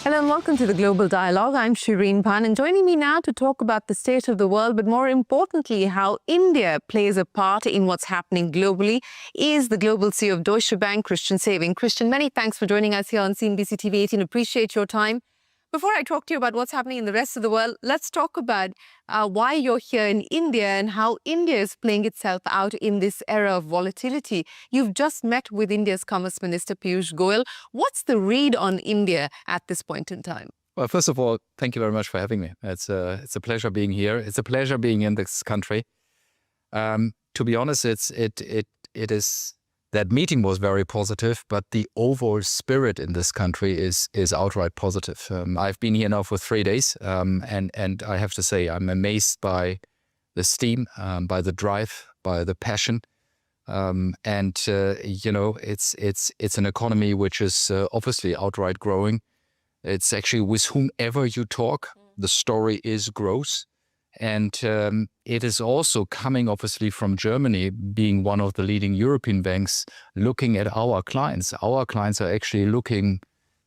Hello and welcome to the Global Dialogue. I'm Shereen, Bhan, and joining me now to talk about the state of the world, but more importantly, how India plays a part in what's happening globally, is the Global CEO of Deutsche Bank, Christian Saving. Christian, many thanks for joining us here on CNBC-TV18. Appreciate your time. Before I talk to you about what's happening in the rest of the world, let's talk about why you're here in India and how India is playing itself out in this era of volatility. You've just met with India's Commerce Minister Piyush Goyal. What's the read on India at this point in time? Well, first of all, thank you very much for having me. It's a pleasure being here. It's a pleasure being in this country. To be honest, it is. That meeting was very positive, but the overall spirit in this country is outright positive. I've been here now for 3 days, and I have to say I'm amazed by the steam, by the drive, by the passion, it's an economy which is obviously outright growing. It's actually with whomever you talk, the story is growth. And it is also coming, obviously, from Germany, being one of the leading European banks, looking at our clients. Our clients are actually looking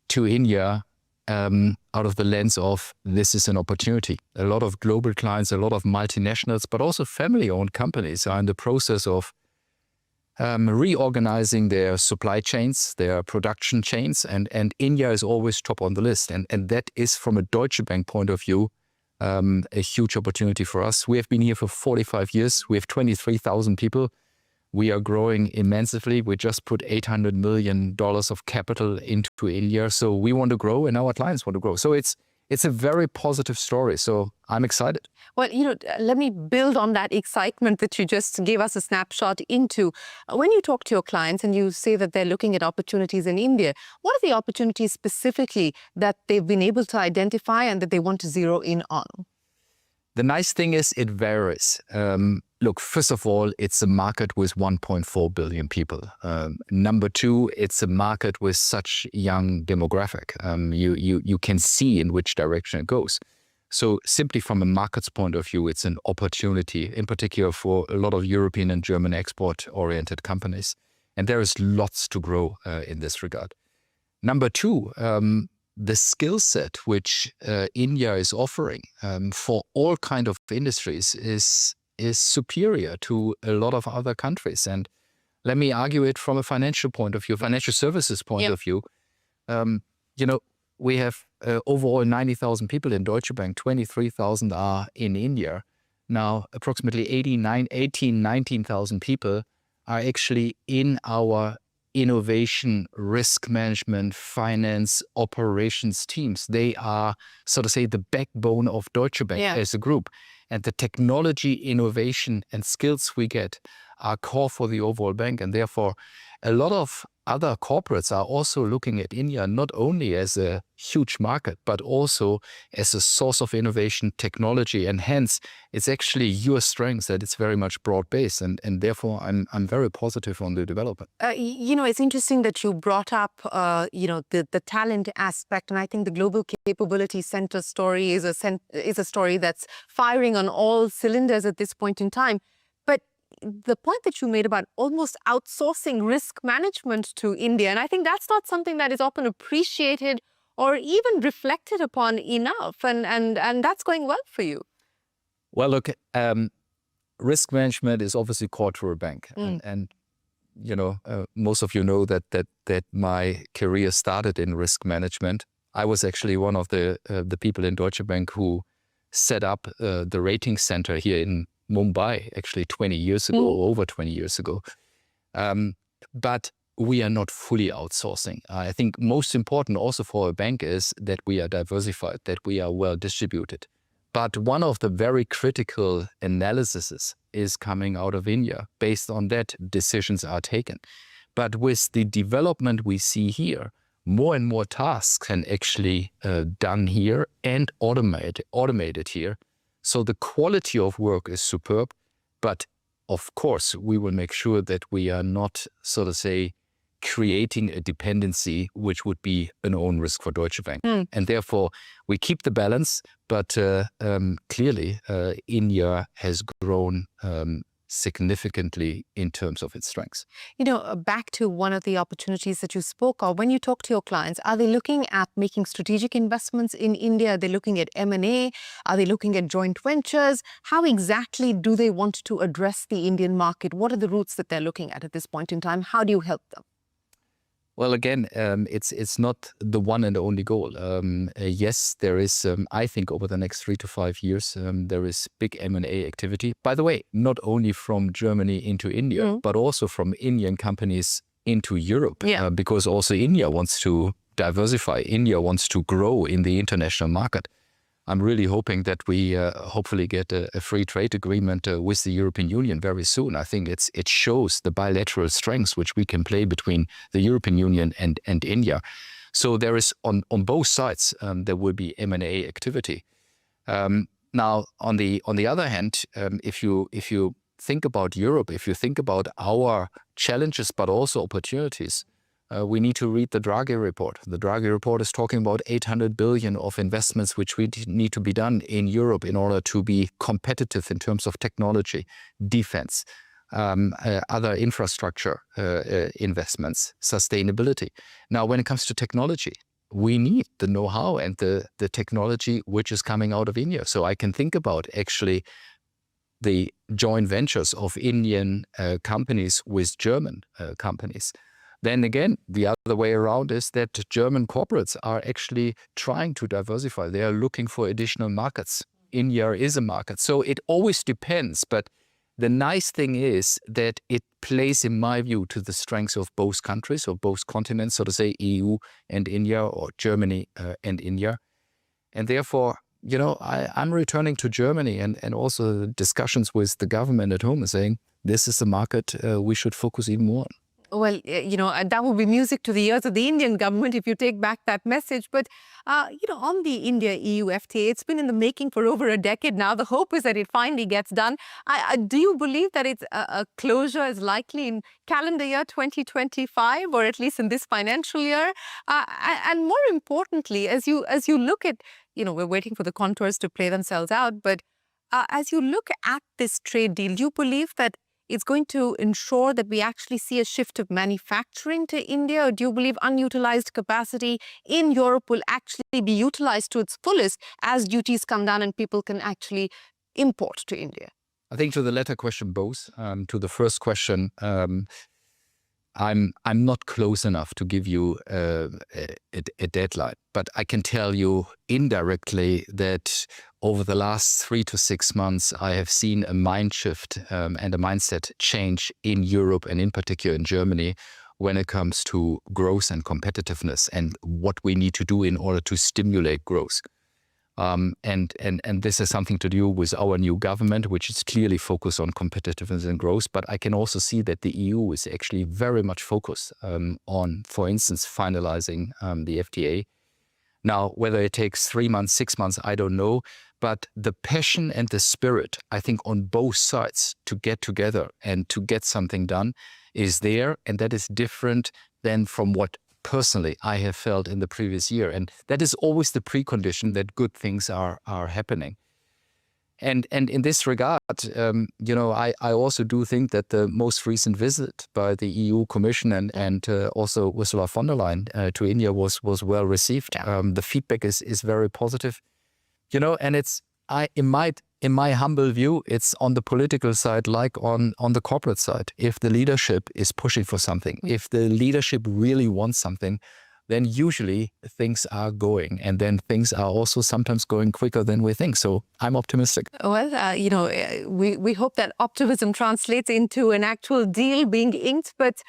to India out of the lens of this is an opportunity. A lot of global clients, a lot of multinationals, but also family-owned companies are in the process of reorganizing their supply chains, their production chains, and India is always top on the list. And that is, from a Deutsche Bank point of view, a huge opportunity for us. We have been here for 45 years. We have 23,000 people. We are growing immensely. We just put $800 million of capital into India. So we want to grow and our clients want to grow. So it's a very positive story. So I'm excited. Well, let me build on that excitement that you just gave us a snapshot into. When you talk to your clients and you say that they're looking at opportunities in India, what are the opportunities specifically that they've been able to identify and that they want to zero in on? The nice thing is it varies. Look, first of all, it's a market with 1.4 billion people. Number two, it's a market with such young demographic. You can see in which direction it goes. So simply from a market's point of view, it's an opportunity, in particular for a lot of European and German export-oriented companies. And there is lots to grow in this regard. Number two, the skill set which India is offering for all kind of industries is superior to a lot of other countries. And let me argue it from a financial point of view, financial services point of view. We have overall 90,000 people in Deutsche Bank, 23,000 are in India. Now, approximately 19,000 people are actually in our innovation, risk management, finance, operations teams. They are, so to say, the backbone of Deutsche Bank as a group. And the technology, innovation, and skills we get are core for the overall bank. And therefore, a lot of other corporates are also looking at India not only as a huge market, but also as a source of innovation, technology. And hence, it's actually your strength that it's very much broad-based. And therefore, I'm very positive on the development. It's interesting that you brought up, the talent aspect. And I think the Global Capability Center story is a story that's firing on all cylinders at this point in time. But the point that you made about almost outsourcing risk management to India, and I think that's not something that is often appreciated or even reflected upon enough, and that's going well for you. Well, look, risk management is obviously core to a bank, and most of you know that my career started in risk management. I was actually one of the people in Deutsche Bank who set up the rating center here in Mumbai, actually 20 years ago, or over 20 years ago. But we are not fully outsourcing. I think most important also for a bank is that we are diversified, that we are well distributed. But one of the very critical analyses is coming out of India. Based on that, decisions are taken. But with the development we see here, more and more tasks can actually done here and automated here. So the quality of work is superb, but of course, we will make sure that we are not, so to say, creating a dependency which would be an own risk for Deutsche Bank. And therefore, we keep the balance, but clearly, India has grown significantly in terms of its strengths. Back to one of the opportunities that you spoke of, when you talk to your clients, are they looking at making strategic investments in India? Are they looking at M&A? Are they looking at joint ventures? How exactly do they want to address the Indian market? What are the routes that they're looking at this point in time? How do you help them? Well, again, it's not the one and only goal. Yes, there is, I think, over the next 3 to 5 years, there is big M&A activity. By the way, not only from Germany into India, but also from Indian companies into Europe, because also India wants to diversify. India wants to grow in the international market. I'm really hoping that we hopefully get a free trade agreement with the European Union very soon. I think it shows the bilateral strengths which we can play between the European Union and India. So there is on both sides there will be M&A activity. Now on the other hand, if you think about Europe, if you think about our challenges but also opportunities, we need to read the Draghi report. The Draghi report is talking about 800 billion of investments which we need to be done in Europe in order to be competitive in terms of technology, defense, other infrastructure investments, sustainability. Now, when it comes to technology, we need the know-how and the technology which is coming out of India. So I can think about actually the joint ventures of Indian companies with German companies. Then again, the other way around is that German corporates are actually trying to diversify. They are looking for additional markets. India is a market. So it always depends. But the nice thing is that it plays, in my view, to the strengths of both countries or both continents, so to say, EU and India or Germany and India. And therefore, I'm returning to Germany and also the discussions with the government at home and saying, this is the market we should focus even more on. Well, that would be music to the ears of the Indian government if you take back that message. But, on the India-EU FTA, it's been in the making for over a decade now. The hope is that it finally gets done. Do you believe that it's a closure is likely in calendar year 2025, or at least in this financial year? And more importantly, as you look at, we're waiting for the contours to play themselves out. But as you look at this trade deal, do you believe that it's going to ensure that we actually see a shift of manufacturing to India? Or do you believe unutilized capacity in Europe will actually be utilized to its fullest as duties come down and people can actually import to India? I think to the latter question, both. To the first question, I'm not close enough to give you a deadline, but I can tell you indirectly that over the last 3 to 6 months, I have seen a mind shift and a mindset change in Europe and in particular in Germany when it comes to growth and competitiveness and what we need to do in order to stimulate growth. And this has something to do with our new government, which is clearly focused on competitiveness and growth. But I can also see that the EU is actually very much focused on, for instance, finalizing the FTA. Now, whether it takes 3 months, 6 months, I don't know. But the passion and the spirit, I think, on both sides to get together and to get something done is there. And that is different than from what personally I have felt in the previous year. And that is always the precondition that good things are happening. And in this regard, I also do think that the most recent visit by the EU Commission and also Ursula von der Leyen to India was well received. The feedback is very positive. And it's in my humble view, it's on the political side like on the corporate side. If the leadership is pushing for something, if the leadership really wants something, then usually things are going. And then things are also sometimes going quicker than we think. So I'm optimistic. Well, we hope that optimism translates into an actual deal being inked. But,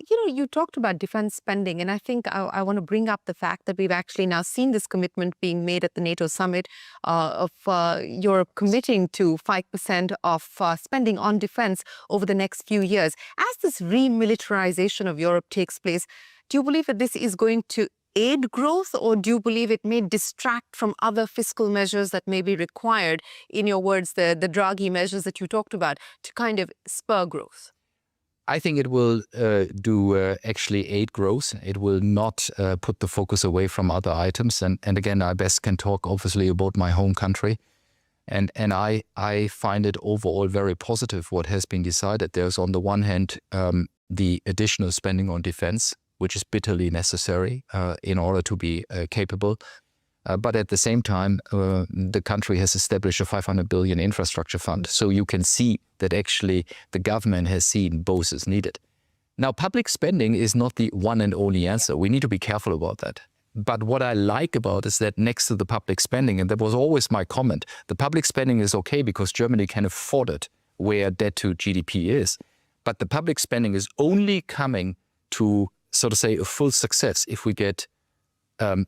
you talked about defense spending. And I think I want to bring up the fact that we've actually now seen this commitment being made at the NATO summit of Europe committing to 5% of spending on defense over the next few years. As this remilitarization of Europe takes place, do you believe that this is going to aid growth, or do you believe it may distract from other fiscal measures that may be required, in your words, the Draghi measures that you talked about, to kind of spur growth? I think it will actually aid growth. It will not put the focus away from other items. And again, I best can talk obviously about my home country. And I find it overall very positive what has been decided. There's on the one hand the additional spending on defense, which is bitterly necessary in order to be capable. But at the same time, the country has established a 500 billion infrastructure fund. So you can see that actually the government has seen both as needed. Now, public spending is not the one and only answer. We need to be careful about that. But what I like about is that next to the public spending, and that was always my comment, the public spending is okay because Germany can afford it where debt to GDP is. But the public spending is only coming to, so to say, a full success if we get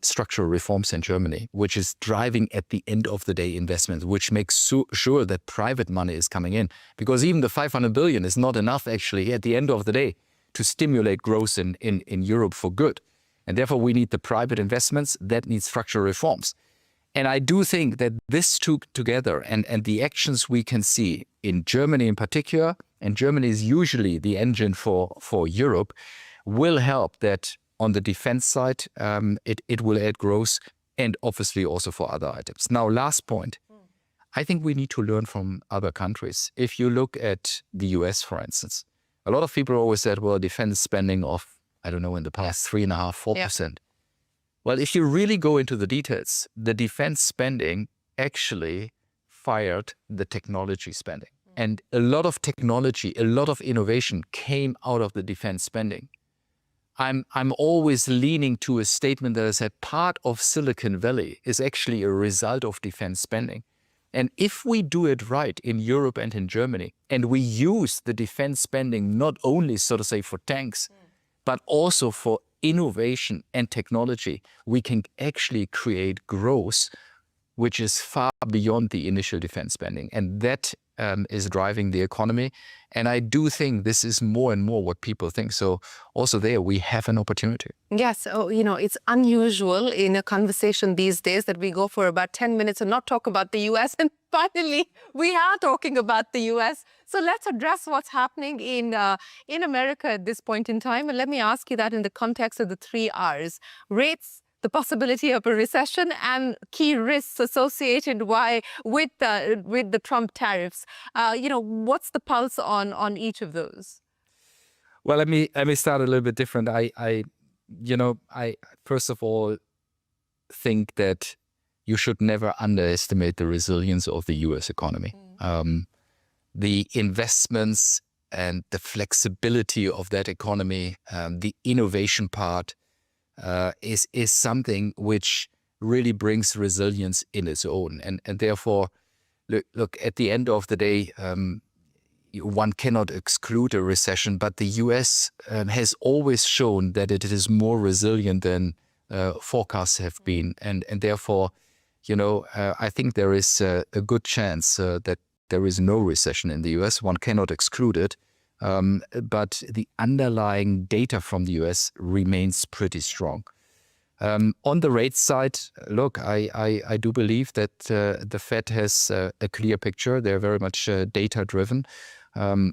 structural reforms in Germany, which is driving at the end of the day investments, which makes sure that private money is coming in. Because even the 500 billion is not enough actually at the end of the day to stimulate growth in Europe for good. And therefore we need the private investments, that needs structural reforms. And I do think that this two together and the actions we can see in Germany in particular, and Germany is usually the engine for Europe, will help that on the defense side, it will add growth and obviously also for other items. Now, last point, I think we need to learn from other countries. If you look at the US, for instance, a lot of people always said, well, defense spending of, I don't know, in the past 3.5%, 4%. Yeah. Well, if you really go into the details, the defense spending actually fired the technology spending. And a lot of technology, a lot of innovation came out of the defense spending. I'm always leaning to a statement that is that part of Silicon Valley is actually a result of defense spending. And if we do it right in Europe and in Germany, and we use the defense spending not only, so to say, for tanks, but also for innovation and technology, we can actually create growth, which is far beyond the initial defense spending. And that is driving the economy. And I do think this is more and more what people think. So also there, we have an opportunity. Yes. Oh, it's unusual in a conversation these days that we go for about 10 minutes and not talk about the US. And finally, we are talking about the US. So let's address what's happening in America at this point in time. And let me ask you that in the context of the 3 Rs: rates, the possibility of a recession, and key risks associated with the Trump tariffs. What's the pulse on each of those? Well, let me start a little bit different. I first of all think that you should never underestimate the resilience of the U.S. economy. The investments and the flexibility of that economy, the innovation part, is something which really brings resilience in its own. And therefore, look, at the end of the day, one cannot exclude a recession, but the US has always shown that it is more resilient than forecasts have been. And therefore, I think there is a good chance that there is no recession in the US. One cannot exclude it. But the underlying data from the US remains pretty strong. On the rate side, look, I do believe that the Fed has a clear picture. They're very much data-driven.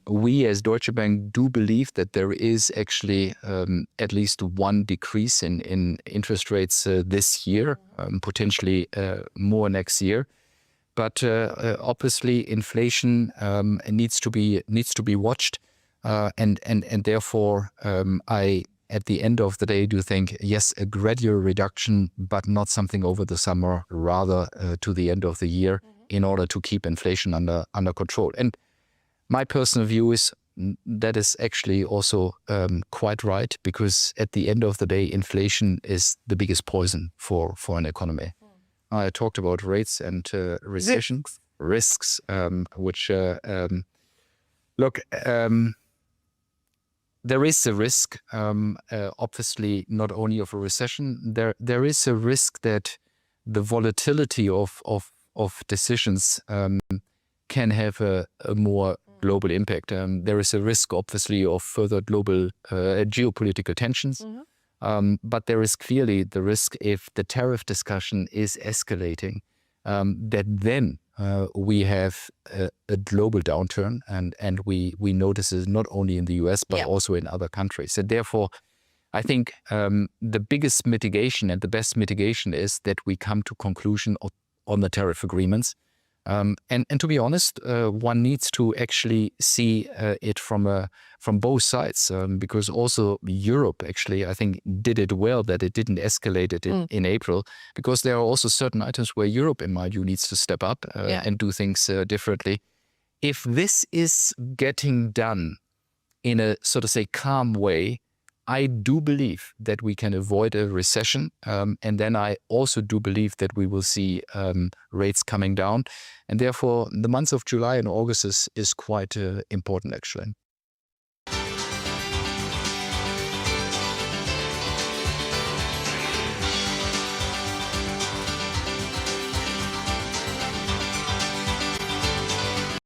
We as Deutsche Bank do believe that there is actually at least one decrease in interest rates this year, potentially more next year. But obviously, inflation needs to be watched. And therefore, I, at the end of the day, do think, yes, a gradual reduction, but not something over the summer, rather to the end of the year, in order to keep inflation under control. And my personal view is that is actually also quite right, because at the end of the day, inflation is the biggest poison for an economy. I talked about rates and recessions, risks, which look. There is a risk, obviously, not only of a recession. There is a risk that the volatility of decisions can have a more global impact. There is a risk, obviously, of further global geopolitical tensions. But there is clearly the risk, if the tariff discussion is escalating, that then we have a global downturn, and we notice it not only in the US, but also in other countries. And therefore, I think the biggest mitigation and the best mitigation is that we come to conclusion on the tariff agreements. And to be honest, one needs to actually see it from both sides, because also Europe actually, I think, did it well that it didn't escalate it in April, because there are also certain items where Europe, in my view, needs to step up and do things differently. If this is getting done in a, so to say, calm way, I do believe that we can avoid a recession. And then I also do believe that we will see rates coming down. And therefore, the months of July and August is quite important, actually.